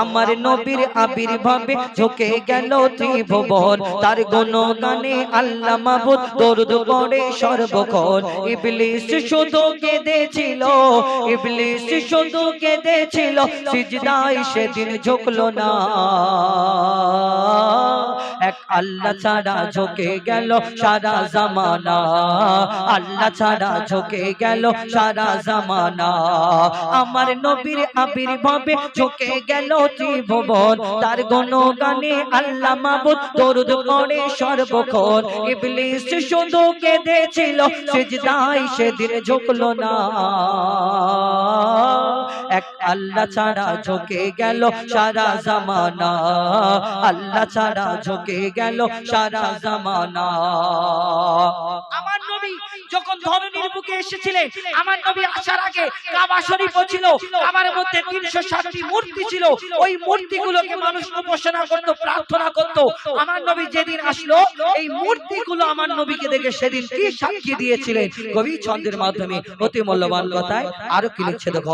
আমার নবীর আবির্ভাবে ঝুঁকে গেল ত্রিভুবন তার গুণগানে আল্লাহ মাবুদ দরুদ পড়ে সর্বক্ষণ ইবলিস শুধু কেঁদেছিল ইবলিস শুধু কেঁদেছিল সিজদায় সেদিন ঝুঁকলো না এক আল্লাহ ছাড়া ঝুঁকে গেল সারা জামানা আল্লাহ ছাড়া ঝুঁকে গেল সারা জামানা আমার নবীর আবির্ভাবে ঝুঁকে গেল ত্রিভুবন তার গুণগানে আল্লাহ মাবুদ দরুদ পড়ে সর্বক্ষণ ইবলিস শুধু কেঁদেছিল সিজদায় সেদিন ঝুঁকলো না এক আল্লাহ ছাড়া ঝুঁকে গেল সারা জামানা আল্লাহ ছাড়া ঝুঁকে গেল সারা জামানা আমার নবী যখন ধরনীর বুকে এসেছিলেন আমার নবী আসার আগে কাবা শরীফ ছিল কাবার মধ্যে 360টি মূর্তি ছিল ওই মূর্তিগুলোকে মানুষ উপাসনা করত প্রার্থনা করত আমার নবী যেদিন আসলো এই মূর্তিগুলো আমার নবীকে দেখে সেদিন কি সাক্ষী দিয়েছিলেন কবি ছন্দের মাধ্যমে অতি মূল্যবান কথায় আরো কি লিখছে দেখো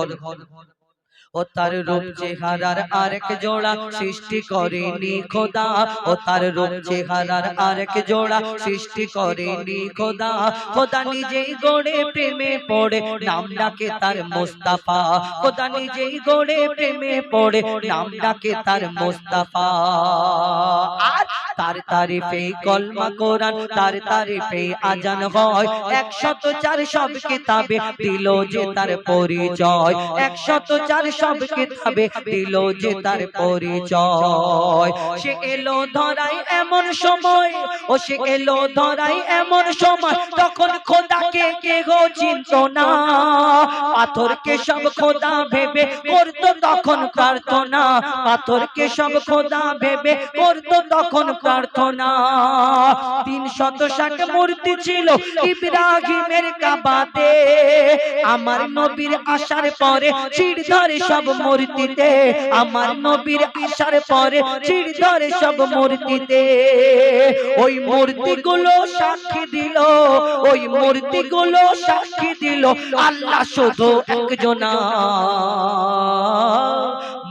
ও তার রূপ চেহারার আরেক জোড়া সৃষ্টি করেনি খোদা ও তার রূপ চেহারার আরেক জোড়া সৃষ্টি করেনি খোদা খোদা নিজেই গড়ে প্রেমে পড়ে নাম ডাকে তার মুস্তাফা খোদা নিজেই গড়ে প্রেমে পড়ে নাম ডাকে তার মুস্তাফা আর তার তারিফে কলমা কোরআন তার তারিফে আজান হয় 104 সব কিতাবে দিল যে তার পরিচয় 104 সব কিতাবে দিল যে তার পরিচয় সে এলো ধরাই এমন সময় ও সে এলো ধরাই এমন সময় তখন খোদাকে কেহ চিনত না পাথরকে সব খোদা ভেবে করতো তখন প্রার্থনা পাথরকে সব খোদা ভেবে করতো তখন প্রার্থনা 360 মূর্তি ছিল ইব্রাহিমের কাবাতে আমার নবীর আসার পরে চিড় ধরে সব মূর্তিতে আমার নবীর আসার পরে চিড় ধরে সব মূর্তিতে ওই মূর্তিগুলো সাক্ষী দিল ওই মূর্তিগুলো সাক্ষী দিল আল্লাহ শুধু একজনা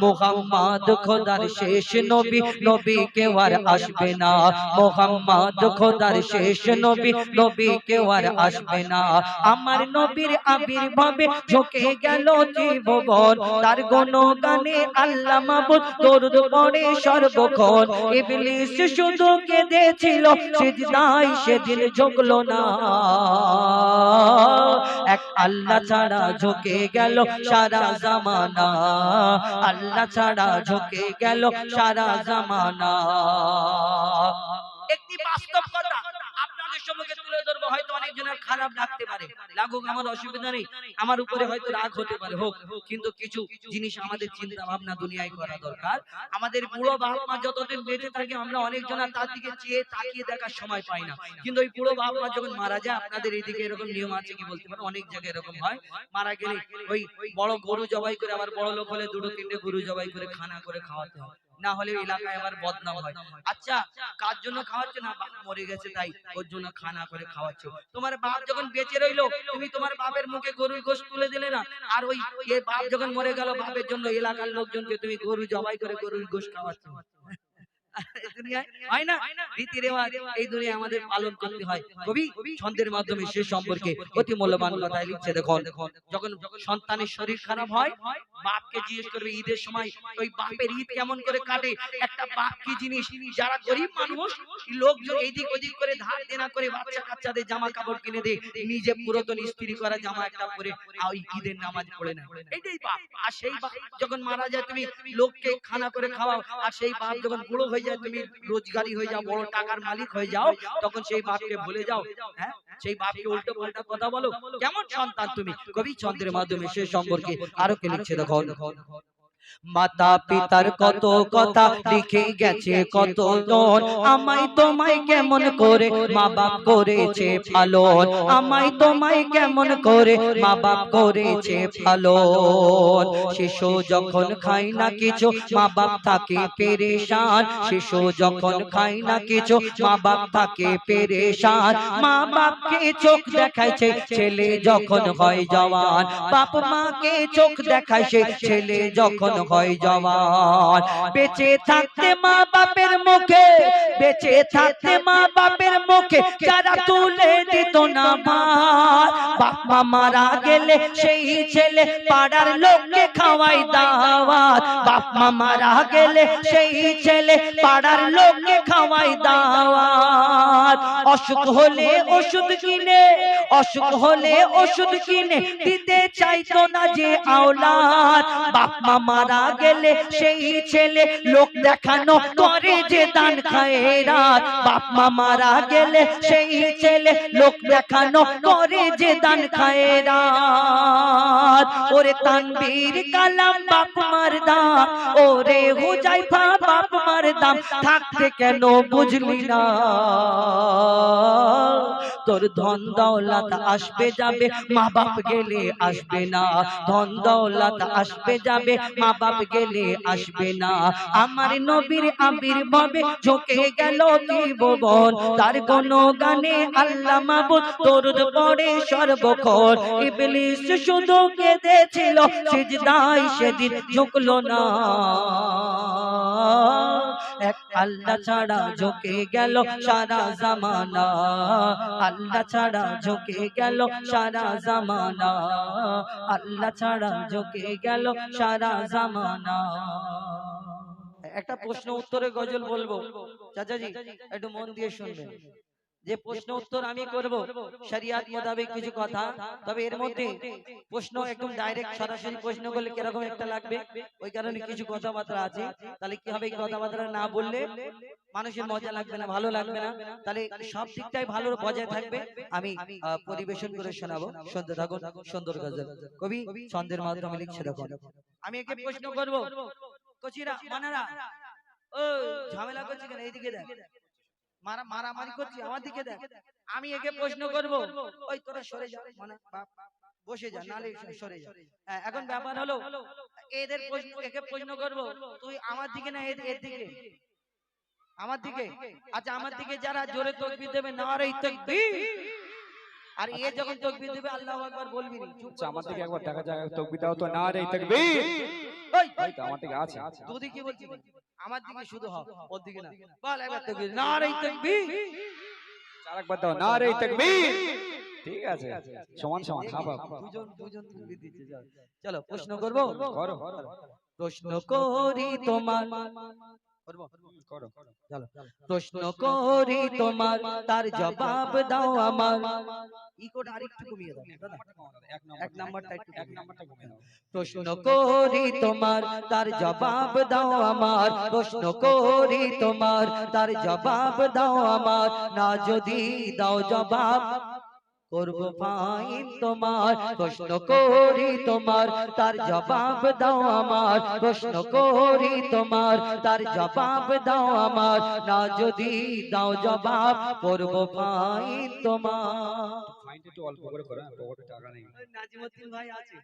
মুহাম্মদ খোদার শেষ নবী নবী কেউ আর আসবে না মুহাম্মদ খোদার শেষ নবী নবী কেউ আর আসবে না আমার নবীর আবির্ভাবে ঝুঁকে গেল ত্রিভুবন তার গুণগানে আল্লাহ মাবুদ দরুদ পড়ে সর্বক্ষণ ইবলিস শুধু কেঁদেছিল সিজদায় সেদিন ঝুঁকলো না এক আল্লাহ ছাড়া ঝুঁকে গেল সারা জামানা আল্লাহ ছাড়া ঝুঁকে গেল সারা জামানা একটি বাস্তব কথা আপনাদের সম্মুখে তুলে ধরবো হয়তো অনেকজনের খারাপ লাগতে পারে লাগুক আমার অসুবিধা নেই আমার উপরে হয়তো রাগ হতে পারে হোক কিন্তু কিছু জিনিস আমাদের চিন্তা ভাবনা দুনিয়ায় করা দরকার আমাদের বুড়ো বাপ মা যতদিন বেঁচে থাকে আমরা অনেকজনের তার দিকে চেয়ে তাকিয়ে দেখার সময় পাই না কিন্তু ওই বুড়ো বাপ মা যখন মারা যায় আপনাদের এইদিকে এরকম নিয়ম আছে কি বলতে পারেন অনেক জায়গায় এরকম হয় মারা গেলে ওই বড় গরু জবাই করে আবার বড় লোক হলে দুটো তিনটে গরু জবাই করে খানা করে খাওয়াতে হয় না হলে এলাকায় আবার বদনাম হয় আচ্ছা কার জন্য খাওয়াচ্ছ না বাপ মরে গেছে তাই ওর জন্য খানা করে খাওয়াচ্ছ তোমার বাপ যখন বেঁচে রইলো তুমি তোমার বাপের মুখে গরুর গোশত তুলে দিলে না আর ওই বাপ যখন মরে গেল বাপের জন্য এলাকার লোকজনকে তুমি গরু জবাই করে গরুর গোশত খাওয়াচ্ছ হয় না রীতি রেওয়াজ এই দুনিয়ায় আমাদের পালন করতে হয় কবি ছন্দের মাধ্যমে সে সম্পর্কে অতি মূল্যবান কথা লিখছে দেখুন যখন সন্তানের শরীর খারাপ হয় বাপকে জিজ্ঞেস করবে ঈদের সময় ওই বাপের ঈদ কেমন করে কাটে একটা বাপ কি জিনিস যারা গরিব মানুষ লোকজন এইদিক ওদিক করে ধার দেনা করে বাচ্চা কাচ্চাদের জামা কাপড় কিনে দেয় নিজে পুরাতন ইস্ত্রি করা জামা একটা পরে ওই ঈদের নামাজ পড়ে না এটাই বাপ আর সেই বাপ যখন মারা যায় তুমি লোককে খানা করে খাওয়াও আর সেই বাপ যখন বুড়ো হয়ে যায় তুমি রোজগারি হয়ে যাও বড় টাকার মালিক হয়ে যাও তখন সেই বাপকে ভুলে যাও হ্যাঁ সেই বাপকে উল্টো পাল্টা কথা বলো কেমন সন্তান তুমি কবি ছন্দের মাধ্যমে সে সম্পর্কে আরো কে লিখছে দেখো মাতা পিতার কত কথা লিখে গেছে কত জন আমায় তোমায় কেমন করে মা বাপ করেছে পালন আমায় তোমায় কেমন করে মা বাপ করেছে পালন শিশু যখন খায় না কিছু মা বাপ থাকে পেরেশান শিশু যখন খায় না কিছু মা বাপ থাকে পেরেশান মা বাপকে চোখ দেখাইছে ছেলে যখন হয় জওয়ান বাপ মাকে চোখ দেখাইছে ছেলে যখন তখন হয় জওয়ান। বেঁচে থাকতে মা বাপের মুখে, বেঁচে থাকতে মা বাপের মুখে যারা তুলে দিত না ভাত, বাপ মা মারা গেলে সেই ছেলে পাড়ার লোককে খাওয়াই দাওয়াত, বাপ মা মারা গেলে সেই ছেলে পাড়ার লোককে খাওয়াই দাওয়াত। অসুখ হলে ওষুধ কিনে, অসুখ হলে ওষুধ কিনে দিতে চাইতো না যে আওলাদ, বাপ মা মারা গেলে সেই ছেলে লোক দেখানো করে যে দান খায়রাত, বাপ মা মারা গেলে সেই ছেলে লোক দেখানো করে যে দান খায়রাত। ওরে তানবীর কালাম বাপ মার দাম, ওরে হুজাইফা বাপ মার দাম, থাকতে কেন বুঝলি না? তোর ধন দৌলত আসবে যাবে, মা বাপ গেলে আসবে না, ধন দৌলত আসবে যাবে, মা বাপ গেলে আসবে না। আমার নবীর আবির্ভাবে ঝুঁকে গেল ত্রিভুবন, তার গুণগানে আল্লাহ মাবুদ দরুদ পড়ে সর্বক্ষণ। ইবলিস শুধু কেঁদেছিল, সিজদায় সেদিন ঝুঁকলো না। এক আল্লাহ ছাড়া ঝুঁকে গেল সারা জামানা, আল্লাহ ছাড়া ঝুঁকে গেল সারা জামানা, আল্লাহ ছাড়া ঝুঁকে গেল সারা জামানা। একটা প্রশ্ন উত্তরে গজল বলবো, চাচাজি একটু মন দিয়ে শুনবেন। যে প্রশ্ন উত্তর আমি করব শরিয়াত মোতাবেক কিছু কথা, তবে এর মধ্যে প্রশ্ন একদম ডাইরেক্ট সরাসরি প্রশ্ন করলে কিরকম একটা লাগবে, ওই কারণে কিছু কথাবার্তা আছে। তাহলে কি হবে, এই কথাবার্তা না বললে মানুষের মজা লাগবে না, ভালো লাগবে না। তাহলে সব দিকটাই ভালো বজায় থাকবে। আমি পরিবেশন করে শোনাবো, শুনতে থাকুন সুন্দর গজল। কবি ছন্দের মাধ্যমে লিখছে দেখুন। আমি একে প্রশ্ন করব, কচিরা মানারা ও ঝামেলা করছি কেন, এইদিকে দেখ, মারামারি করছি আমার দিকে দেখ। আমি একে প্রশ্ন করব, ওই তোরা সরে যা, মানে বসে যা, নালে সরে যা। এখন ব্যাপার হলো এদের প্রশ্ন, একে প্রশ্ন করব, তুই আমার দিকে না এর দিকে? আমার দিকে। আচ্ছা আমার দিকে যারা জোরে তাকবীর দেবে নারে তাকবীর, আর এ যখন তাকবীর দেবে আল্লাহু আকবার বলবি না। আচ্ছা আমার দিকে একবার দেখা যায়, তাকবীর দাও তো, নারে তাকবীর। ওই তো আমার দিকে আছে, দুদি কি বলছিস? আমার দিকে শুধু হ, ওর দিকে না। বল একবার তাকবীর, নারে তাকবীর। আরেকবার দাও, নারে তাকবীর। ঠিক আছে, সমান সমান। হ্যাঁ বাবা, দুজন তাকবীর দিচ্ছে। চলো প্রশ্ন করব, করো। প্রশ্ন করি তোমার, করো। চলো প্রশ্ন করি তোমার, তার জবাব দাও আমার। ইকোটা আরেকটু কমিয়ে দাও দাদা, এক নাম্বারটা একটু, এক নাম্বারটা কমিয়ে দাও। প্রশ্ন করি তোমার, তার জবাব দাও আমার, প্রশ্ন করি তোমার, তার জবাব দাও আমার। না যদি দাও জবাব করব ফাইন তোমার। প্রশ্ন করি তোমার, তার জবাব দাও আমার, প্রশ্ন করি তোমার, তার জবাব দাও আমার। না যদি দাও জবাব করব ফাইন তোমার। ফাইনটা একটু অল্প করে করো, পকেটে টাকা নেই। নাজিমউদ্দিন ভাই আছে,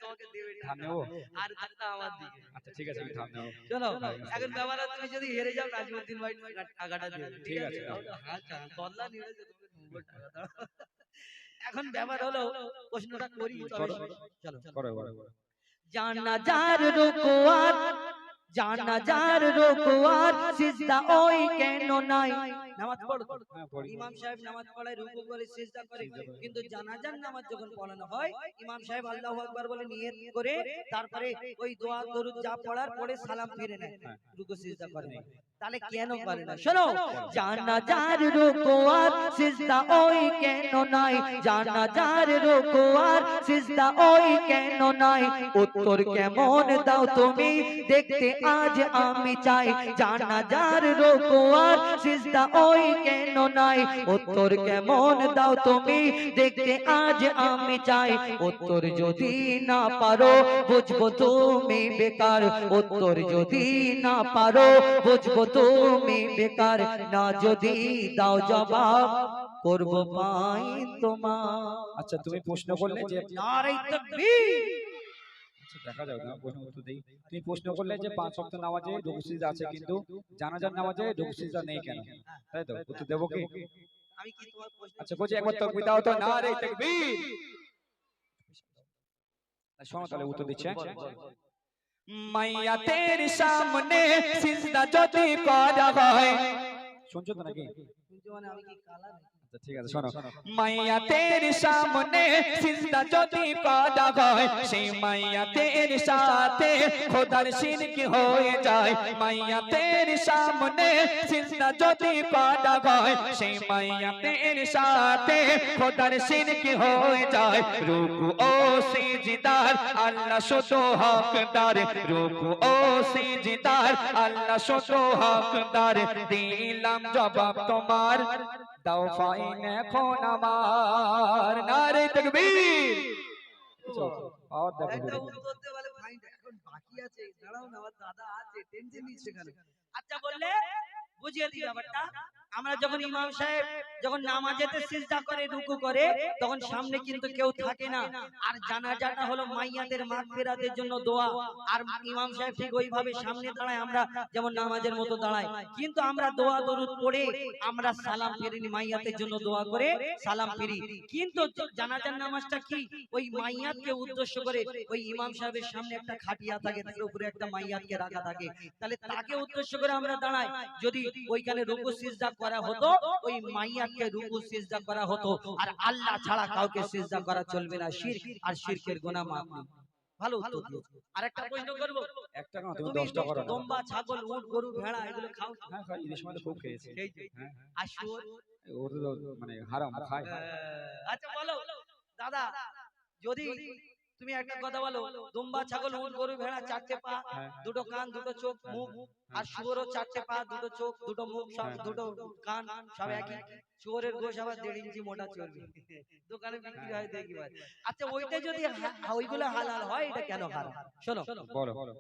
তোমাকে দেবে ধান নেবো। আর ধানটা আমার দিকে। আচ্ছা ঠিক আছে, আমি ধান নেবো। চলো এখন ব্যাপার, তুমি যদি হেরে যাও নাজিমউদ্দিন ভাই টাকাটা দেবে, ঠিক আছে। আচ্ছা কল্লা নিয়ে তোমাকে টাকা দাও। এখন ব্যাপার হলো প্রশ্নটা করি, চলো করো। জানাজার রুকুয়ার, জানাজার রুকুয়ার সিজদা ওই কেন নাই? নামাজ পড়ো, ইমাম সাহেব নামাজ পড়ায় রুকু করে সিজদা করে, কিন্তু জানাজার নামাজ যখন পড়ানো হয় ইমাম সাহেব আল্লাহু আকবার বলে নিয়ত করে তারপরে ওই দোয়া দরুদ যা পড়ার পরে সালাম ফিরে নেয়, রুকু সিজদা করে না। তাহলে কেন করে না? শোনো, জানাজার রুকুয়ার সিজদা ওই কেন নাই? জানাজার রুকুয়ার সিজদা ওই কেন নাই? উত্তর কেমন দাও তুমি দেখতে আজ আমি চাই। জানাজার রুকুয়ার সিজদা ওই কেন নাই? উত্তর কেমন দাও তুমি দেখতে আজ আমি চাই। উত্তর যদি না পারো বুঝবো তুমি বেকার, উত্তর যদি না পারো বুঝবো তুমি বেকার। না যদি দাও জবাব করব ফাইন তোমার। আচ্ছা তুমি প্রশ্ন করলে যে নারে তাকবীর, আচ্ছা দেখা যাক না, প্রশ্ন উত্তর দেই। তুমি প্রশ্ন করলে যে 5 ওয়াক্ত নামাজে রুকু সিজদা আছে, কিন্তু জানাজার নামাজে রুকু সিজদা নেই কেন? তাই তো, উত্তর দেবো কি? আমি কি তোমার প্রশ্ন? আচ্ছা বলছি একবার তাকবীর দাও তো, নারে তাকবীর। শোনো তাহলে উত্তর দিচ্ছে। মাইয়াতের সামনে সিজদা যদি করা হয়, শুনছো তো নাকি? মানে আমি কি কালা নাকি? আচ্ছা ঠিক আছে শোনো। মাইয়াতের সামনে সিজদা যদি করা হয়, সেই মাইয়াতের সাথে খোদার শিরক হয়ে যায়। মাইয়াতের সামনে সিজদা যদি করা হয়, সেই মাইয়াতের সাথে খোদার শিরক হয়ে যায়। রুকু ও সিজদার আল্লাহ শুধু হকদার, রুকু ও সিজদার আল্লাহ শুধু হকদার। দিলাম জবাব তোমার, দাও ফাইন এখন আমার। নারে তাকবীর। আর দেখো একটা উত্তর দে বলে ফাইন, এখন বাকি আছে, দাঁড়াও না, আমার দাদা আছে, টেনশন নিচ্ছে কেন? আচ্ছা বললে বুঝিয়ে দিই ব্যাপারটা। আমরা যখন ইমাম সাহেব যখন নামাজেতে সিজদা করে রুকু করে, তখন সামনে কিন্তু কেউ থাকে না। আর জানাজাটা হলো মাইয়াদের মাগফিরাতের জন্য দোয়া। আর ইমাম সাহেব ঠিক ওইভাবে সামনে দাঁড়ায়, আমরা যেমন নামাজের মতো দাঁড়াই। কিন্তু আমরা দোয়া দরুদ পড়ে আমরা সালাম ফিরি, মাইয়াতের জন্য দোয়া করে সালাম ফিরি। কিন্তু জানাজার নামাজটা কি ওই মাইয়াতকে উদ্দেশ্য করে, ওই ইমাম সাহেবের সামনে একটা খাটিয়া থাকে, তার উপরে একটা মাইয়াতকে রাখা থাকে, তাহলে তাকে উদ্দেশ্য করে আমরা দাঁড়াই। যদি ওইখানে রুকু সিজদা করা হতো, ওই মাইয়াতকে রুকু সিজদা করা হতো। আর আল্লাহ ছাড়া কাউকে সিজদা করা চলবে না, শিরক, আর শিরকের গুনাহ মাফ নেই। ভালো উত্তর দিয়েছো। আরেকটা প্রশ্ন করব। একটা না তুমি তুমি 10টা করো না। দম্বা, ছাগল, উট, গরু, ভেড়া এগুলো খাও? হ্যাঁ খাই, এই সময় তো খুব খেয়েছি। এই যে। হ্যাঁ আর শুয়োর? ওর তো মানে হারাম খায়। আচ্ছা বলো দাদা, যদি তুমি একটা কথা বলো, দুম্বা, ছাগল, উট, গরু, ভেড়া চারটে পা, হ্যাঁ দুটো কান, দুটো চোখ, মুখ, আর শুয়োরও চারটে পা, দুটো চোখ, দুটো মুখ, সব দুটো কান, সব একই। শুয়োরের গোশ আবার 1.5 ইঞ্চি মোটা চর্বি, দোকানে বিক্রি হয় দেখি ভাই। আচ্ছা ওইটা যদি ওইগুলো হালাল হয়, এটা কেন হারাম? শোনো বলো।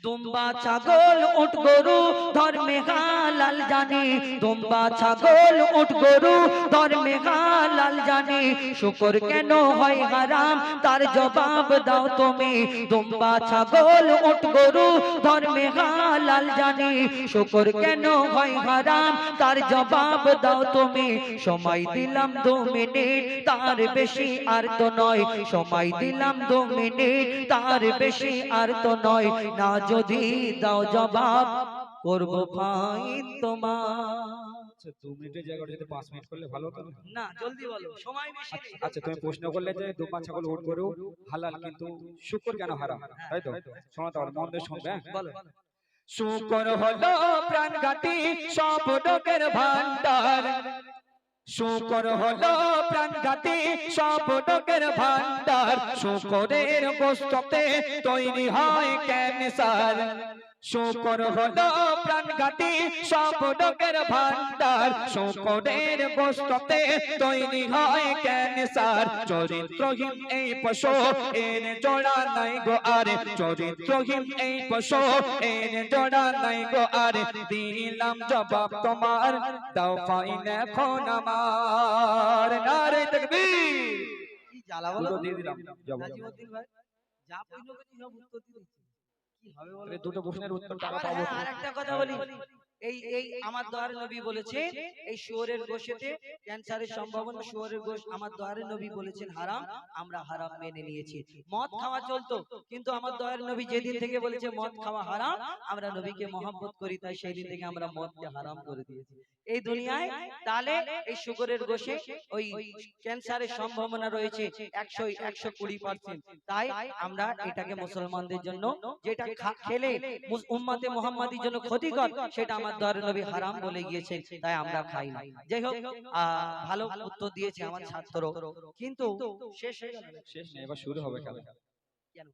দুম্বা, ছাগল, উট, গরু ধর্মে হালাল জানে, দুম্বা, ছাগল, উট, গরু ধর্মে হালাল জানে, শুকর কেন হয় হারাম তার জবাব দাও তুমি। দুম্বা, ছাগল, উট, গরু ধর্মে হালাল জানে, শুকর কেন হয় হারাম তার জবাব দাও তুমি। সময় দিলাম 2 মিনিট, তার বেশি আর তো নয়, সময় দিলাম 2 মিনিট, তার বেশি আর তো নয়, না যদি দাও জবাব করব ফাইন তোমার। আচ্ছা 2 মিনিটের জায়গায় যদি 5 মিনিট করলে ভালো হতো না? না, জলদি বলো, সময় বেশি নেই। আচ্ছা তুমি প্রশ্ন করলে যে দুম্বা, ছাগল, উট, গরু হালাল, কিন্তু শুকর কেন হারাম, তাই তো? শোনো তাহলে মন দিয়ে শুনবে। বলো। শুকর হলো প্রাণঘাতী সব রোগের ভান্ডার, শুকর হলো প্রাণঘাতী সব রোগের ভান্ডার, শুকরের গোশতে তৈরি হয় ক্যান্সার। শুকর হলো প্রাণঘাতী সব রোগের ভান্ডার, শুকরের গোশতে তৈরি হয় ক্যান্সার। চরিত্রহীন এই পশু এর জোড়া নাই গো আর, চরিত্রহীন এই পশু এর জোড়া নাই গো আর। দিলাম জবাব তোমার, দাও ফাইন এখন আমার। নারে তাকবীর। কি জ্বালা বলো দুটো তো? দিয়ে দিলাম জবাব। নাজিমউদ্দিন ভাই যা প্রশ্ন করছি সব উত্তর দিয়ে দিচ্ছে, কি হবে বলো? আরে দুটো প্রশ্নের উত্তর টাকা আবার পাবো। হ্যাঁ, আরেকটা কথা বলি। এই এই আমার দয়ার নবী বলেছে, এই শুয়োরের গোশতে ক্যান্সারের সম্ভাবনা, শুয়োরের গোশ আমার দয়ার নবী বলেছেন হারাম, আমরা হারাম মেনে নিয়েছি। মদ খাওয়া চলতো, কিন্তু আমার দয়ার নবী যেদিন থেকে বলেছে মদ খাওয়া হারাম, আমরা নবীকে মহব্বত করি, তাই সেই দিন থেকে আমরা মদকে হারাম করে দিয়েছি এই দুনিয়ায়। তাহলে এই শুকরের গোশে ওই ক্যান্সারের সম্ভাবনা রয়েছে 120%, তাই আমরা এটাকে মুসলমানদের জন্য যেটা খেলে উম্মতে মুহাম্মাদির জন্য ক্ষতিকর, সেটা আমার দয়ার নবী হারাম বলে গিয়েছেন, তাই আমরা খাই না। যাই হোক, ভালো উত্তর দিয়েছে আমার ছাত্র, কিন্তু শেষ হয়ে গেল। শেষ নেই, এবার শুরু হবে খেলা। কেন?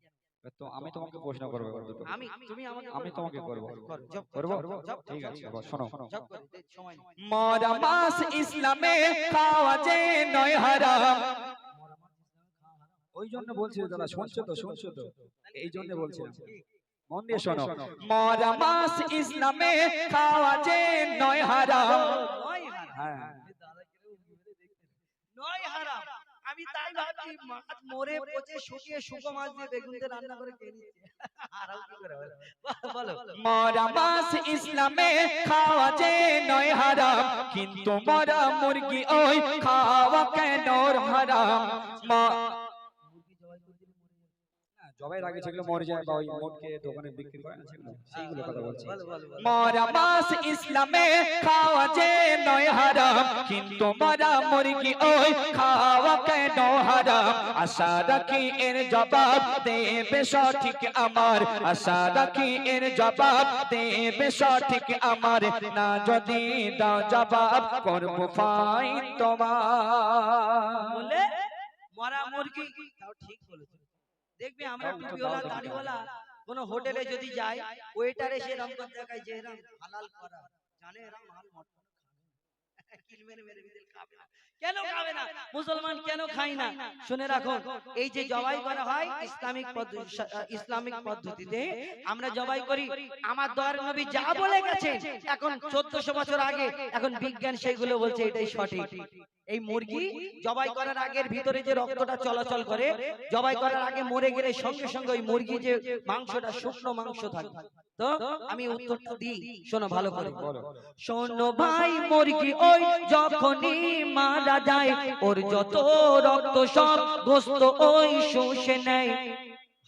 তো আমি তোমাকে প্রশ্ন করবো এবার দুটো। তুমি আমাকে আমি তোমাকে করবো। করো, জব করবো? জব, ঠিক আছে এবার শোনো। জব করে দে, সময় নেই। মরা মাস ইসলামে খাওয়া যে নয় হারাম। ওই জন্য বলছি দাদা, শুনছো তো, শুনছো তো, এই জন্য বলছিলাম, মন দিয়ে শোনো। মরা মাস ইসলামে খাওয়া যে নয় হারাম। নয় হারাম। হ্যাঁ নয় হারাম। আমি তাই ভাবছি মাছ মরে পচে শুকিয়ে শুকো মাছ দিয়ে বেগুন দিয়ে রান্না করে খেয়ে নিচ্ছে, হারাম কি করে হবে? বলো। মরা মাস ইসলামে খাওয়া যে নয় হারাম, কিন্তু মরা মুরগি ওই খাওয়া কেন হারাম? জবাইয়ের আগে যেগুলো মরে যায় বা ওই মোটকে দোকানে বিক্রি করে না সেগুলো সেইগুলো কথা বলছি। মরা মাছ ইসলামে খাওয়া যে নয় হারাম, কিন্তু মরা মুরগি ওই খাওয়া কেন হারাম? আশা রাখি এর জবাব দেবে সঠিক আমার, আশা রাখি এর জবাব দেবে সঠিক আমার। না যদি দাও জবাব করবো ফাইন তোমার। বলে মরা মুরগি তাও ঠিক বলেছো। দেখবি আমরা টুপিওয়ালা দাড়িওয়ালা কোন হোটেলে যদি যাই, ওয়েটার এসে এরকম করে দেখায় যে এরকম হালাল করা, জানে এরকম হাল মটন কিল মেরে মেরে বিদেল খাবে না। কেন খাবে না? মুসলমান কেন খায় না? শুনে রাখো, এই যে জবাই করা হয় ইসলামিক পদ্ধতিতে আমরা জবাই করি। আমার দয়ার নবী যা বলে গেছে এখন 1400 বছর আগে, এখন বিজ্ঞান সেইগুলো বলছে এটাই সঠিক। এই মুরগি জবাই করার আগের ভিতরে যে রক্তটা চলাচল করে, জবাই করার আগে মরে গেলে সঙ্গে সঙ্গে ওই মুরগি যে মাংসটা শুকনো মাংস থাকে। তো আমি উত্তরটা দিই, শোনো ভালো করে। শোনো ভাই, মুরগি ওই যখনই মারা যায়, ওর যত রক্ত সব গোশত ওই শুষে নেয়।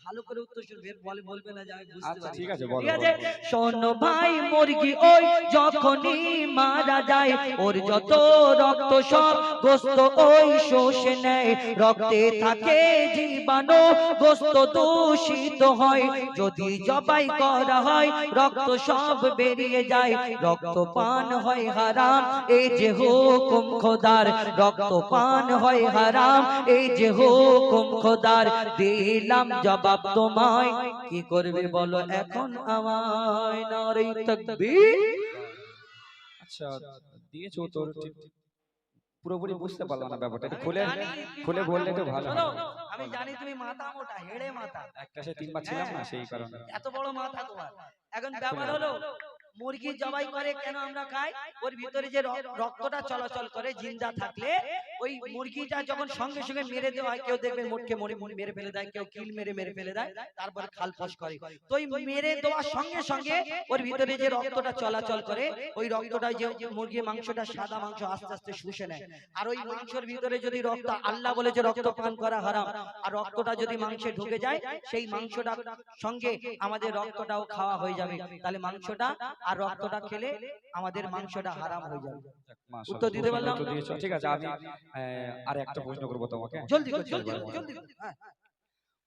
ভালো করে উত্তর শুনবে, বলবে না যে আমি বুঝতে আচ্ছা পারি। ঠিক আছে বলো। ঠিক আছে, শোনো ভাই, মুরগি ওই যখনই মারা যায়, ওর যত রক্ত সব গোশত ওই শুষে নেয়। রক্তে থাকে জীবাণু, গোশত দূষিত হয়। যদি জবাই করা হয় রক্ত সব বেরিয়ে যায়। রক্ত পান হয় হারাম, এই যে হুকুম খোদার। রক্ত পান হয় হারাম, এই যে হুকুম খোদার। দিলাম জবাব তোমায়, কি করবে বলো এখন আমায়? নারে তাকবীর। আচ্ছা দিয়েছো তোর ঠিক পুরোপুরি বুঝতে পারলাম না ব্যাপারটা, একটু খুলে জানি খুলে বললে তো ভালো শোনো, হয়। আমি জানি তুমি মাথা মোটা, হেড়ে মাথা, একটা সে 3 বার ছিলাম না সেই কারণে। এত বড় মাথা তোমার। এখন ব্যাপার হলো, মুরগি জবাই করে কেন আমরা খাই? ওর ভিতরে যে রক্তটা চলাচল করে জিন্দা থাকলে, ওই মুরগিটা যখন সঙ্গে সঙ্গে মেরে দেওয়া হয়, কেউ দেখবে মোটকে মেরে ফেলে দেয়, কেউ কিল মেরে ফেলে দেয়, তারপরে খালফস করে। তো ওই মেরে দেওয়ার সঙ্গে সঙ্গে ওর ভিতরে যে রক্তটা চলাচল করে, ওই রক্তটা যে মুরগির মাংসটা সাদা মাংস আস্তে আস্তে শুষে নেয়। আর ওই মাংসের ভিতরে যদি রক্ত, আল্লাহ বলে যে রক্ত পান করা হারাম, আর রক্তটা যদি মাংসে ঢুকে যায়, সেই মাংসটা সঙ্গে আমাদের রক্তটাও খাওয়া হয়ে যাবে। তাহলে মাংসটা আর রক্তটা খেলে আমাদের মাংসটা হারাম হয়ে যাবে। উত্তর দিতে পারলাম? ঠিক আছে, আমি আর একটা প্রশ্ন করব তোমাকে। জলদি জলদি জলদি। হ্যাঁ,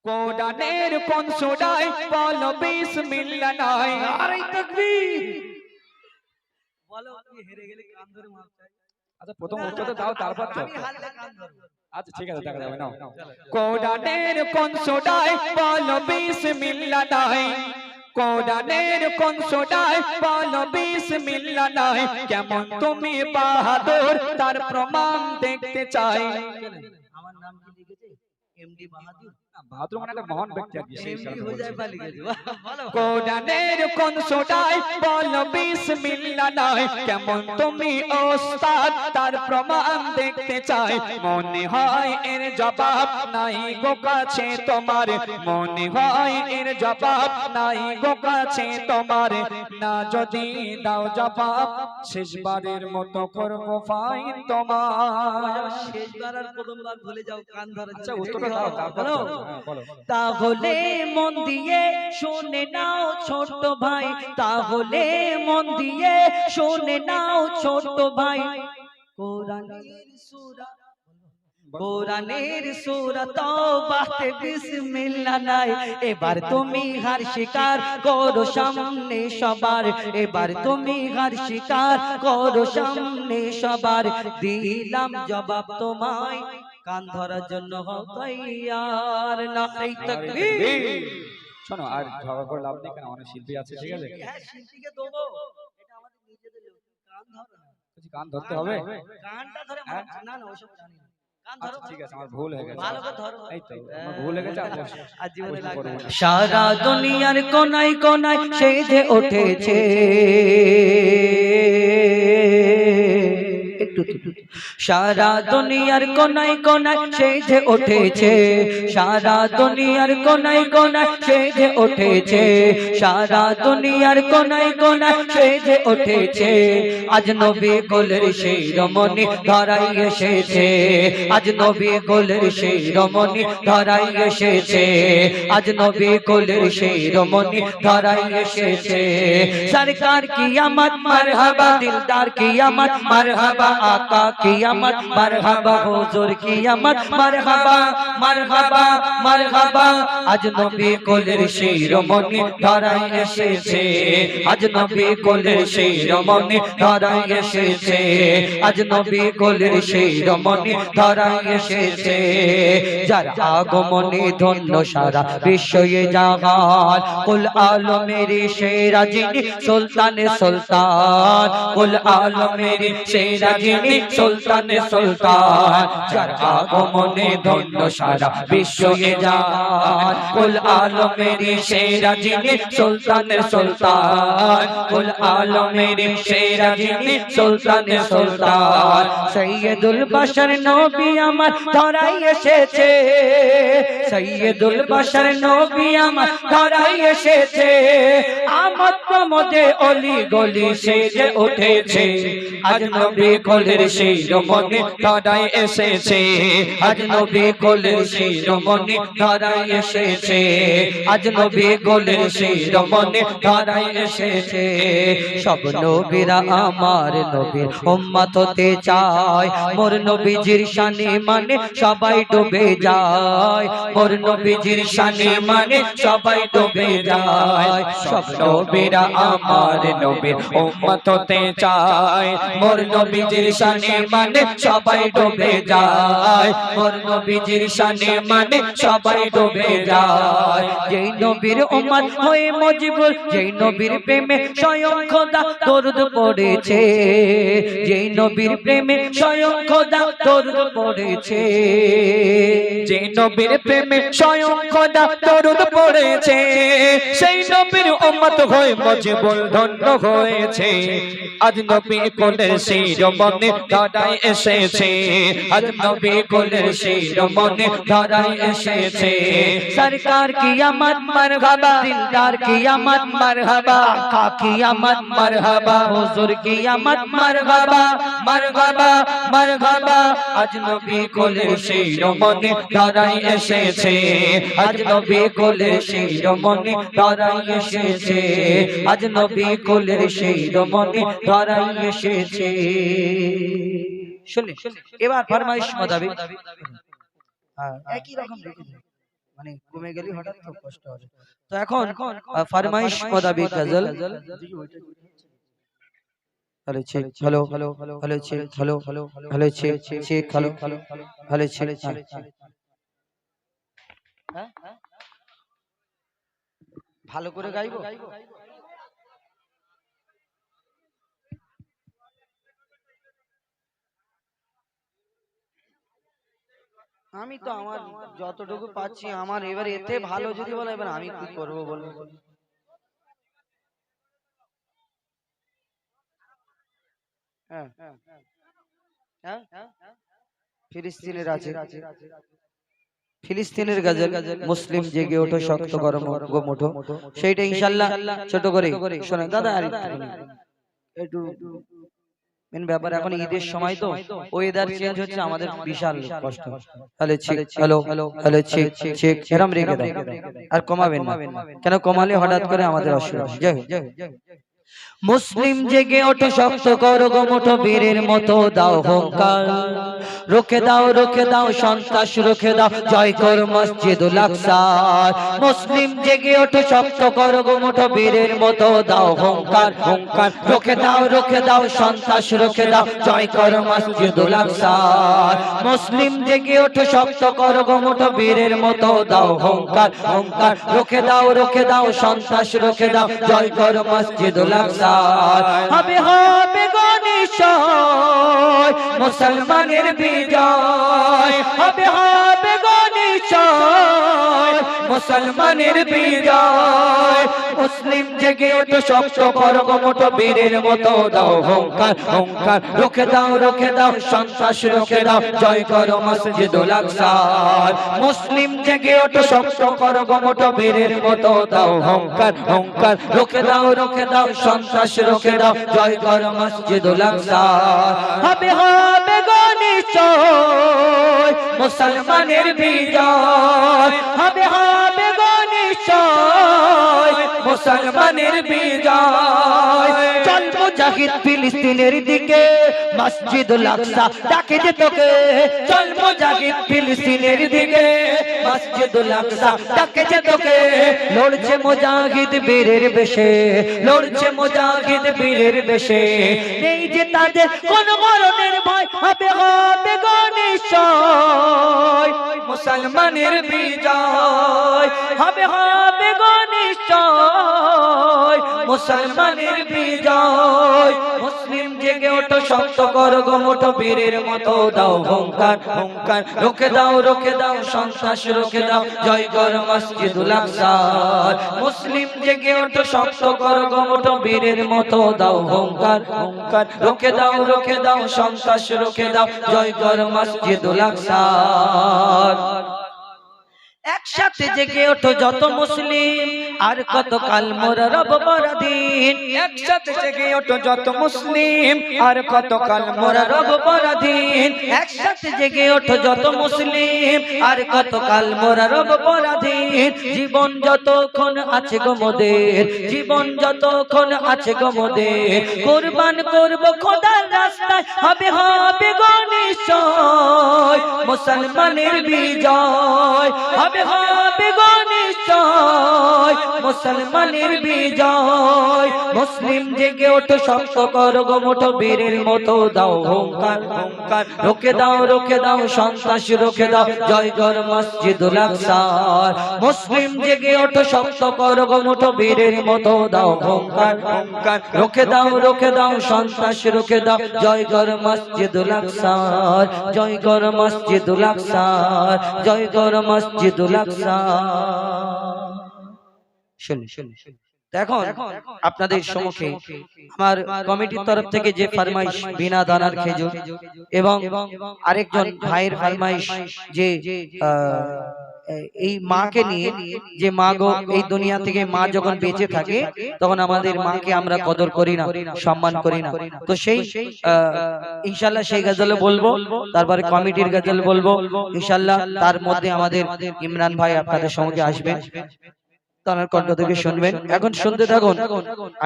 কোরআনের কোন সূরায় বলো বিসমিল্লাহ নাই? নারে তাকবীর। বলো, কি হেরে গেলে কান ধরে মাপ চাই? আচ্ছা প্রথম উত্তরটা দাও, তারপর তো। আমি হারলে কান ধরবো। আচ্ছা ঠিক আছে, দেখা যাবে নাও। কোরআনের কোন সূরায় বলো বিসমিল্লাহ নাই? কোরআনের কোন সূরায় বলো বিসমিল্লাহ নাই? কেমন তুমি বাহাদুর তার প্রমাণ দেখতে চাই। আমার নাম কি লিখেছে? এমডি বাহাদুর। বাহাদুর মানে একটা মহান ব্যক্তি আর কি, সেই এমডি কারণে হয়ে যায় বলছি। বা লিখেছে। বলো। কোরআনের কোন সূরায় বলো বিসমিল্লাহ নাই? কেমন তুমি ওস্তাদ তার প্রমাণ দেখতে চাই। মনে হয় এর জবাব নাই গো কাছে তোমার, মনে হয় এর জবাব নাই গো কাছে তোমার। না যদি দাও জবাব শেষবারের মতো করবো ফাইন তোমার। শেষবার আর প্রথমবার ভুলে যাও, কান ধরে। আচ্ছা উত্তরটা দাও, তারপর বলো। তো। হ্যাঁ, বলো। তাহলে মন দিয়ে শুনে নাও ছোট ভাই, তাহলে মন দিয়ে শুনে নাও ছোট ভাই। কোরআনের সূরা তওবাতে বিসমিল্লাহ নাই। এবার তুমি হার স্বীকার করো সামনে সবার, এবার তুমি হার স্বীকার করো সামনে সবার। দিলাম জবাব তোমায়, কান ধরার জন্য হও তৈয়ার। নারে তাকবীর। শোনো, আর ঝগড়া করে লাভ নেই, কেন অনেক শিল্পী আছে, ঠিক আছে। হ্যাঁ, শিল্পীকে দেবো, এটা আমাদের নিজেদের লোক। কান ধরো না, বলছি, কান ধরতে হবে। কানটা ধরে হ্যাঁ? না না ওসব জানি না। কান ধরো, আচ্ছা ঠিক আছে, আমার ভুল হয়ে গেছে। ভালো করে ধরো। এই তো আমার ভুল হয়ে গেছে। আর জীবনে প্রশ্ন লাগবে করবো না। না। সারা দুনিয়ার কোনায় কোনায় সেজে উঠেছে, একটু সারা দুনিয়ার কোনায় কোনায় সেজে উঠেছে, সারা দুনিয়ার কোনায় কোনায় সেজে উঠেছে, সারা দুনিয়ার কোনায় কোনায় সেজে উঠেছে। আজ নবী কোলের সেই রমণী ধরাই এসেছে, আজ নবী কোলের সেই রমণী ধরাই এসেছে, আজ নবী কোলের সেই রমণী ধরাই এসেছে। সরকার কি আমত মারহাবা, দিলদার কি আমত মারহাবা, আকা কি আমত মারহাবা, হুজুর কি আমত মারহাবা, মারহাবা মারহাবা। আজ নবী কোলের সেই রমণী ধরাই এসেছে, আজ নবী কোলের সেই রমণী ধরাই এসেছে, আজ নবী কোলের সেই রমণী ধরাই এসেছে। যার আগমনে ধন্য সারা বিশ্বয়ে জাহান, কুল আলমের সেরা যিনি সুলতানে সুলতান, কুল আলমের সেরা যিনি সুলতানে সুলতান। যার আগমনে ধন্য সারা বিশ্বয়ে জাহান, কুল আলমের সেরা যিনি সুলতানে সুলতান, কুল আলমের সেরা যিনি সুলতানে সুলতান। সৈয়দুল বাশার নবী আমার ধরাই এসেছে, সৈয়দুল বাশার নবী আমার ধরাই এসেছে। আমদ প্রমোদে অলি গলি সেজে উঠেছে, আজ নবী কোলের সেই রমণী ধরাই এসেছে, আজ নবী কোলের সেই রমণী ধরাই এসেছে, আজ নবী কোলের সেই রমণী ধরাই এসেছে। সব নবীরা আমার নবীর উম্মত হতে চায়, মোর নবীজির শানে মানে সবাই ডুবে যায়, মোর নবীজির শানে মানে সবাই ডুবে যায়। সব নবীরা আমার নবীর উম্মত হতে চায়, মোর নবীজির শানে মানে সবাই ডুবে যায়, মোর নবীজির শানে মানে সবাই ডুবে যায়। যেই নবীর উম্মত হয়ে মজবুর, যেই নবীর প্রেমে স্বয়ং খোদা দরুদ পড়েছে, যেই নবীর প্রেমে স্বয়ং খোদা দরুদ পড়েছে, যেই নবীর প্রেমে স্বয়ং খোদা দরুদ পড়েছে, সেই নবীর উম্মত হয়ে মজবুর ধন্য হয়েছে। আজ নবী কোলের সেই রমণী ধরাই এসেছে, আজ নবী কোলের সেই রমণী ধরাই এসেছে। সরকার কি আমত মারহাবা, দিলদার কি আমত মারহাবা, আকা কি আমত মারহাবা, হুজুর কি আমত মারহাবা, মারহাবা মারহাবা। আজ নবী কোলের সেই রমণী ধরাই এসেছে, আজ নবী কোলের সেই রমণী ধরাই এসেছে, আজ নবী কোলের সেই রমণী ধরাই এসেছে। শুনে এবার ফরমাইশ মোতাবেক একই রকম রেখে মানে কমে গেলে হঠাৎ খুব কষ্ট হবে। তো এখন ফরমাইশ মোতাবেক গজল hello check, hello hello hello check, hello hello hello check check, hello hello check. ভালো করে গাইবো, আমি তো আমার যতটুকু পাচ্ছি আমার, এবার এতে ভালো যদি বলে এবার আমি কি করবো বলো। হ্যাঁ হ্যাঁ ফিলিস্তিনের আছে, ফিলিস্তিনের গজল মুসলিম জেগে ওঠো শক্ত গরম গম ওঠো, সেইটা ইনশাআল্লাহ ছোট করে শোনেন দাদা। আর একটু মেন ব্যাপার এখন ঈদের সময় তো ওয়েদার চেঞ্জ হচ্ছে, আমাদের বিশাল কষ্ট। Hello check, hello hello check check, এরম রেখে দাও আর কমাবেন না, কেন কমালে হঠাৎ করে আমাদের অসুবিধা। জয় জয়। মুসলিম জেগে ওঠো শক্ত করো গো মুঠো, বীরের মতো দাও হুঙ্কার, রুখে দাও সন্ত্রাস রুখে দাও, জয় কর মসজিদুল আকসা। মুসলিম জেগে ওঠো শক্ত করো গো মুঠো, বীরের মতো দাও হুঙ্কার, হুঙ্কার রুখে দাও সন্ত্রাস রুখে দাও, জয় কর মসজিদুল আকসা। মুসলিম জেগে ওঠো শক্ত করো গো মুঠো, বীরের মতো দাও হুঙ্কার, হুঙ্কার রুখে দাও সন্ত্রাস রুখে দাও, জয় কর মসজিদুল আকসা। হবে হবে গনিশয় মুসলমানের বিজয়, হবে হবে গনিশয় মুসলমানের বিজয়। মুসলিম জেগে ওঠো শক্ত করো মুঠো বীরের মতো দাও হুঙ্কার হুঙ্কার রুখে দাও সন্ত্রাস রুখে দাও জয় করো মসজিদুল আকসা। মুসলিম জেগে ওঠো শক্ত করো মুঠো বীরের মতো দাও হুঙ্কার হুঙ্কার রুখে দাও সন্ত্রাস রুখে দাও জয় করো মসজিদুল আকসা। হবে হবে গো নিশ্চয় মুসলমানের বিজয়, হবে হবে গো নিশ্চয় মুসলমানের বিজয়। চল মুজাহিদ ফিলিস্তিনের দিকে মসজিদুল আকসা ডাকে যে তোকে, চল মুজাহিদ ফিলিস্তিনের দিকে মসজিদুল আকসা ডাকে যে তোকে। লড়ছে মুজাহিদ বীরের বেশে, লড়ছে মুজাহিদ বীরের বেশে, নেই যে তাদের কোন মরণের ভয়, হবে হবে গো নিশ্চয় মুসলমানের বিজয়, হবে হবে গো নিশ্চয় মুসলমানের বিজয়। মুসলিম জেগে ওঠো শক্ত করো গো মুঠো বীরের মতো দাও হুঙ্কার হুঙ্কার রুখে দাও সন্ত্রাস রুখে দাও জয় করো মসজিদুল আকসা। মুসলিম জেগে ওঠো শক্ত করো গো মুঠো বীরের মতো দাও হুঙ্কার হুঙ্কার রুখে দাও সন্ত্রাস রুখে দাও জয় করো মসজিদুল আকসা। একসাথে জেগে ওঠো যত মুসলিম আর কত কাল মোর রব পরাধীন, একসাথে জেগে ওঠো যত মুসলিম আর কত কাল মোর রব পরাধীন, একসাথে জেগে ওঠো যত মুসলিম আর কত কাল মোর রব পরাধীন। জীবন যতক্ষণ আছে গো মোদের, জীবন যতক্ষণ আছে গো মোদের, কুরবান করব খোদার রাস্তায়, হবে হবে গো নিশ্চয় মুসলমানের বিজয়, হবে হবে গো নিশ্চয় মুসলমানের বিজয়। মুসলিম জেগে ওঠো শক্ত করো গো মুঠো বীরের মতো দাও হুঙ্কার হুঙ্কার রুখে দাও সন্ত্রাস রুখে দাও জয় করো মসজিদুল আকসা। মুসলিম জেগে ওঠো শক্ত করো গো মুঠো বীরের মতো দাও হুঙ্কার হুঙ্কার রুখে দাও সন্ত্রাস রুখে দাও জয় করো মসজিদুল আকসা, জয় করো মসজিদুল আকসা, জয় করো মসজিদুল আকসা। এখন আপনাদের সম্মুখে আমার কমিটির তরফ থেকে যে ফরমাইশ বিনা দানার খেজুর এবং আরেকজন ভাইয়ের ফরমাইশ যে এই মাকে নিয়ে, যে মা গো এই দুনিয়া থেকে মা যখন বেঁচে থাকে তখন আমাদের মাকে আমরা কদর করি না, সম্মান করি না। তো সেই ইনশাআল্লাহ সেই গজল বলবো, তারপরে কমিটির গজল বলবো ইনশাআল্লাহ। তার মধ্যে আমাদের ইমরান ভাই আপনাদের সঙ্গে আসবেন, তার কণ্ঠ থেকে শুনবেন। এখন শুনতে থাকুন।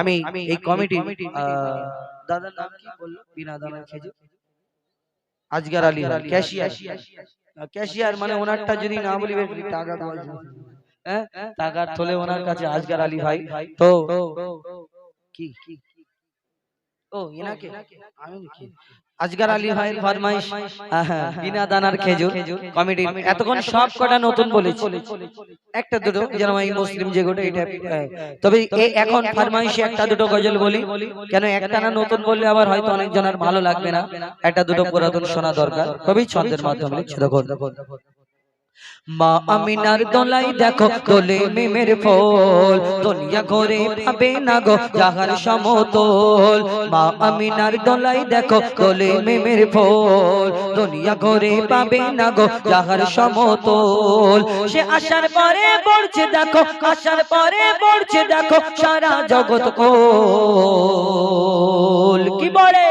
আমি এই কমিটি দাদার নাম কি বললো? বিনা দানার খেজুর, আজগার আলী ক্যাশিয়ার, ক্যাশিয়ার মানে ওনারটা যদি না বলি টাকা দেওয়া, হ্যাঁ টাকার থলে ওনার কাছে আজগার আলী ভাই। তো কি ও এনাকে আমি কি আজগার আলী ভাইয়ের ফরমাইশ বিনা দানার খেজুর কমিটি। এতক্ষণ সব কটা নতুন বলেছি, একটা দুটো যেন এই মুসলিম যে গোটা এটা, তবে এখন ফরমাইশে একটা দুটো গজল বলি, কেন একটা না নতুন বললে আবার হয়তো অনেক জনের ভালো লাগবে না, একটা দুটো পুরাতন শোনা দরকার। কবি ছন্দের মাধ্যমে লিখছে দেখুন। মা আমিনার দোলাই দেখো তোলে মিমের ফল, দুনিয়া ঘরে পাবে না গো যাহার সমতল। মা আমিনার দোলাই দেখো তোলে মিমের ফল, দুনিয়া ঘরে পাবে না গো যাহার সমতল। সে আসার পরে পড়ছে দেখো, আসার পরে পড়ছে দেখো সারা জগৎ কোল। কি বলে?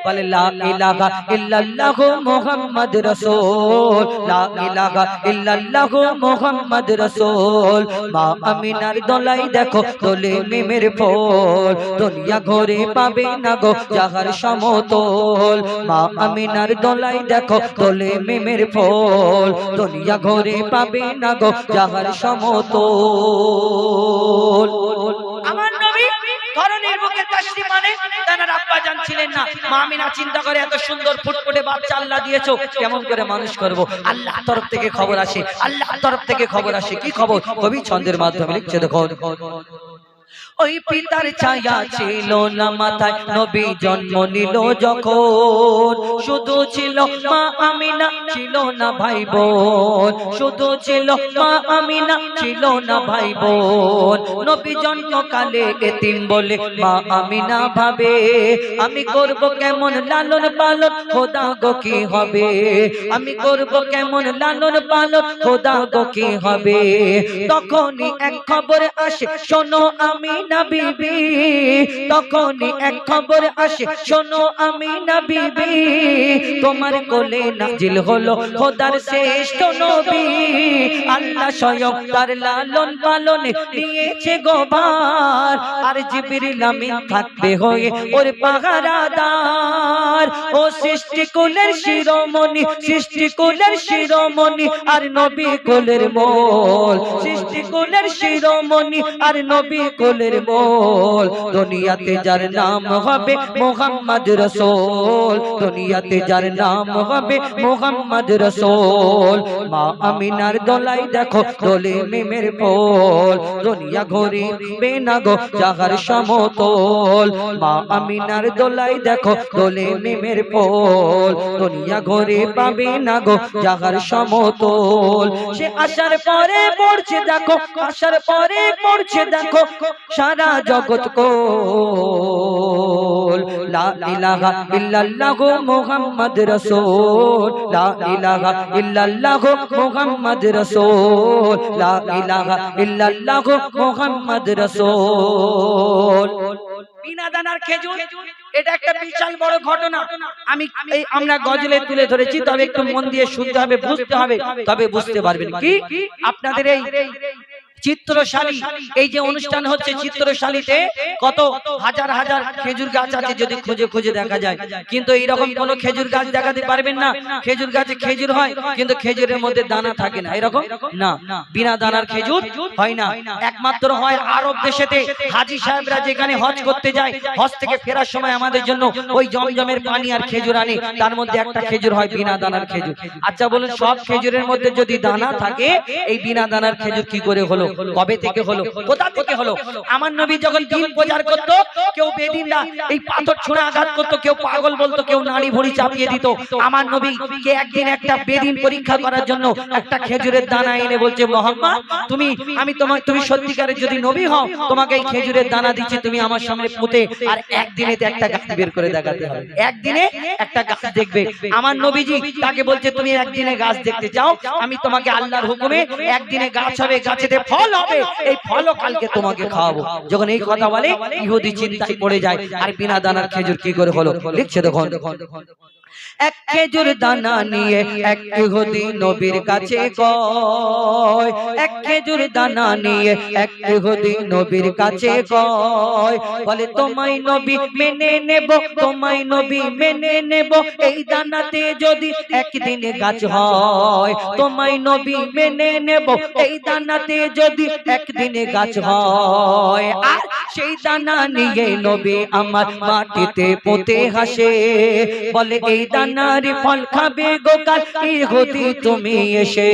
বলে লা ইলাহা ইল্লাল্লাহু মুহাম্মদ রাসূল, লা ইলাহা ইল্লাল্লাহু মুহাম্মদ রাসূল। মা আমিনার দোলাই দেখো তোলে মিমের ফল, দুনিয়া ঘরে পাবে না গো যাহার সমতল। মা আমিনার দোলাই দেখো তোলে মিমের ফল, দুনিয়া ঘরে পাবে না গো যাহার সমতল। আমার নবী ধরনের বুকে তাশরিফ মানে তার আব্বা জান ছিলেন না, মা আমিনা চিন্তা করে এত সুন্দর ফুটফুটে বাচ্চা আল্লাহ দিয়েছো, কেমন করে মানুষ করব? আল্লাহ তরফ থেকে খবর আসে, আল্লাহ তরফ থেকে খবর আসে। কি খবর? কবি ছন্দের মাধ্যমে লিখছে দেখো। ওই পিতার ছায়া ছিল না মাথায় নবী জন্ম নিল যখন শুধু ছিল মা আমিনা ছিল না ভাই বোন শুধু ছিল মা আমিনা ছিল না ভাই বোন নবী জন্মকালে এতিম বলে মা আমিনা ভাবে আমি করব কেমন লালন পালন খোদা গো কি হবে আমি করব কেমন লালন পালন খোদা গো কি হবে তখনই এক খবর আসে শোনো আমিনা বিবি তখনই এক খবর আসে শোনো আমিনা বিবি তোমার কোলে নাজিল হলো খোদার শ্রেষ্ঠ নবী আল্লাহ স্বয়ং তার লালন পালনে নিয়েছে গোবার আর জিবরিল আমিন থাকবে হয়ে ওর পাহারাদার ও সৃষ্টি কুলের শিরোমণি আর নবী কোলের মোল সৃষ্টি কুলের শিরোমণি আর নবী কোলের মোল দুনিয়াতে যার নাম হবে মুহাম্মদ রাসূল দুনিয়াতে যার নাম হবে মুহাম্মদ রাসূল মা আমিনার দোলাই দেখো দোলে মিমের ফুল দুনিয়া ঘুরে বেনা গো জাগার সমতল মা আমিনার দোলাই দেখো দোলে মিমের ফুল দুনিয়া ঘুরে পাবে না গো জাগার সমতল সে আসার পরে পড়ছে দেখো আসার পরে পড়ছে দেখো সারা জগৎ কোল লা ইলাহা ইল্লাল্লাহ মুহাম্মদ রাসূল লা ইলাহা ইল্লাল্লাহ মুহাম্মদ রাসূল লা ইলাহা ইল্লাল্লাহ মুহাম্মদ রাসূল বিনা দানার খেজুর এটা একটা বিশাল বড় ঘটনা আমরা গজলে তুলে ধরেছি তবে একটু মন দিয়ে শুনতে হবে বুঝতে হবে তবে বুঝতে পারবেন কি আপনাদের এই চিত্রশালী এই যে অনুষ্ঠান হচ্ছে চিত্রশালীতে কত হাজার হাজার খেজুর গাছ আছে যদি খুঁজে খুঁজে দেখা যায় কিন্তু এইরকম কোন খেজুর গাছ দেখাতে পারবেন না খেজুর গাছে খেজুর হয় কিন্তু খেজুরের মধ্যে দানা থাকে না এরকম না বিনা দানার খেজুর হয় না একমাত্র হয় আরব দেশেতে হাজী সাহেবরা যেখানে হজ করতে যায় হজ থেকে ফেরার সময় আমাদের জন্য ওই জমজমের পানি আর খেজুর আনে তার মধ্যে একটা খেজুর হয় বিনা দানার খেজুর আচ্ছা বলুন সব খেজুরের মধ্যে যদি দানা থাকে এই বিনা দানার খেজুর কি করে হলো কবে থেকে হলো কোথা থেকে হলো আমার নবী যখন দিন প্রচার করত কেউ বেদিনরা এই পাথর ছুঁড়ে আঘাত করত কেউ পাগল বলতো কেউ নাড়ি ভুঁড়ি চাপিয়ে দিত আমার নবী কে একদিন একটা বেদিন পরীক্ষা করার জন্য একটা খেজুরের দানা এনে বলছে মুহাম্মদ তুমি সত্যিকারের যদি নবী হও তোমাকে এই খেজুরের দানা দিচ্ছি তুমি আমার সামনে পুঁতে আর একদিনেতে একটা গাছ বের করে দেখাতে হবে একদিনে একটা গাছ দেখবে আমার নবীজি তাকে বলছে তুমি একদিনে গাছ দেখতে চাও আমি তোমাকে আল্লাহর হুকুমে একদিনে গাছ হবে গাছেতে ফল হবে এই ফল কালকে তোমাকে খাওয়াবো যখন এই কথা বলে ইহুদি চিন্তায় পড়ে যায় আর বিনা দানার খেজুর কি করে হলো লিখছে দেখুন এক খেজুর দানা নিয়ে এক ইহুদি নবীর কাছে কয় এক খেজুর দানা নিয়ে এক ইহুদি নবীর কাছে কয় বলে তোমায় নবী মেনে নেব তোমায় নবী মেনে নেব এই দানাতে যদি একদিনে গাছ হয় তোমায় নবী মেনে নেব এই দানাতে যদি একদিনে গাছ হয় আর সেই দানা নিয়ে নবী আমার মাটিতে পুঁতে হাসে বলে এই দানার ফল খাবে গোকাল ইহুদি তুমি এসে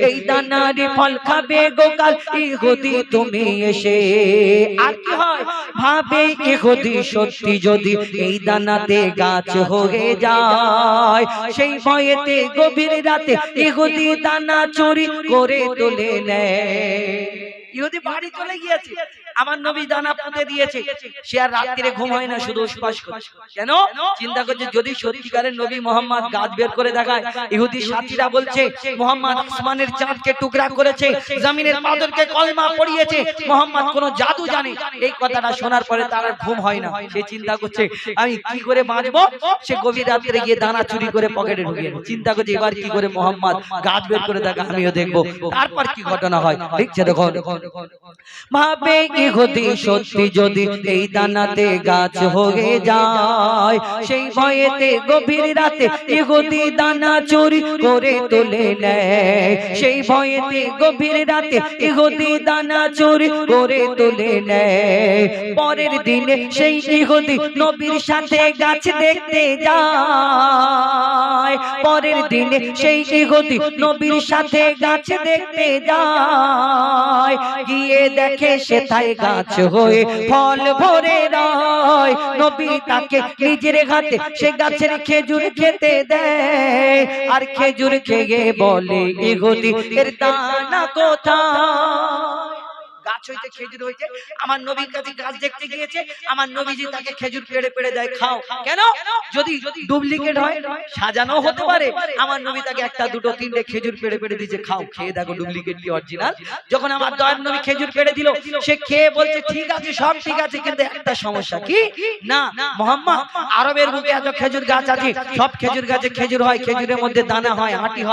এই দানার ফল খাবে গোকাল ইহুদি তুমি এসে আর কি হয় ভাবে ইহুদি সত্যি যদি এই দানাতে গাছ হয়ে যায় সেই ভয়েতে গভীর রাতে ইহুদি দানা চুরি করে তুলে নেয় ইহুদি বাড়ি চলে গিয়েছে আমার নবী দানা পুঁতে দিয়েছে সে আর রাত্রিরে ঘুম হয় না শুধু উপাস করে কেন চিন্তা করছে যদি সত্যিকারের নবী মুহাম্মদ গাছ বের করে দেখায় ইহুদি সাথীরা বলছে মুহাম্মদ আসমানের চাঁদকে টুকরা করেছে জমিনের পাথরকে কলমা পড়িয়েছে মুহাম্মদ কোন জাদু জানে এই কথাটা শোনার পরে তার আর ঘুম হয় না সে চিন্তা করছে আমি কি করে বাঁচবো সে গভীর রাত্রে গিয়ে দানা চুরি করে পকেটে ঢুকিয়ে চিন্তা করছে এবার কি করে মুহাম্মদ গাছ বের করে দেখা আমিও দেখবো তারপর কি ঘটনা হয় দেখছে দেখো ভাবে ইহুদি সত্যি যদি এই দানাতে গাছ হয়ে যায় সেই ভয়েতে গভীর রাতে ইহুদি দানা চুরি করে তুলে নেয় সেই ভয়েতে গভীর রাতে ইহুদি দানা চুরি করে তুলে নেয় পরের দিনে সেই ইহুদি নবীর সাথে গাছ দেখতে যায় পরের দিনে সেই ইহুদি নবীর সাথে গাছ দেখতে যায় গিয়ে দেখে সেথায় গাছ হয়ে ফল ভরে রয়। নবী তাকে নিজের হাতে সে গাছের খেজুর খেতে দেয়, আর খেজুর খেয়ে বলে ইহুদি এর দানা কোথায়? গাছ হইতে খেজুর হইতে আমার নবীর কাছে গাছ দেখতে গিয়েছে, আমার নবীজি তাকে খেজুর পেড়ে পেড়ে দেয়, খাও। কেন? যদি ডুপ্লিকেট হয়, সাজানো হতে পারে। আমার নবী তাকে একটা দুটো তিনটে খেজুর পেড়ে পেড়ে দিয়েছে, খাও, খেয়ে দেখো ডুপ্লিকেট কি অরিজিনাল। যখন আমার দয়ার নবী খেজুর পেড়ে দিল, সে খেয়ে বলছে ঠিক আছে, সব ঠিক আছে, কিন্তু একটা সমস্যা। কি? না মুহাম্মদ, আরবের বুকে এত খেজুর গাছ আছে, সব খেজুর গাছে খেজুর হয়, খেজুরের মধ্যে দানা হয়, আটি হয়।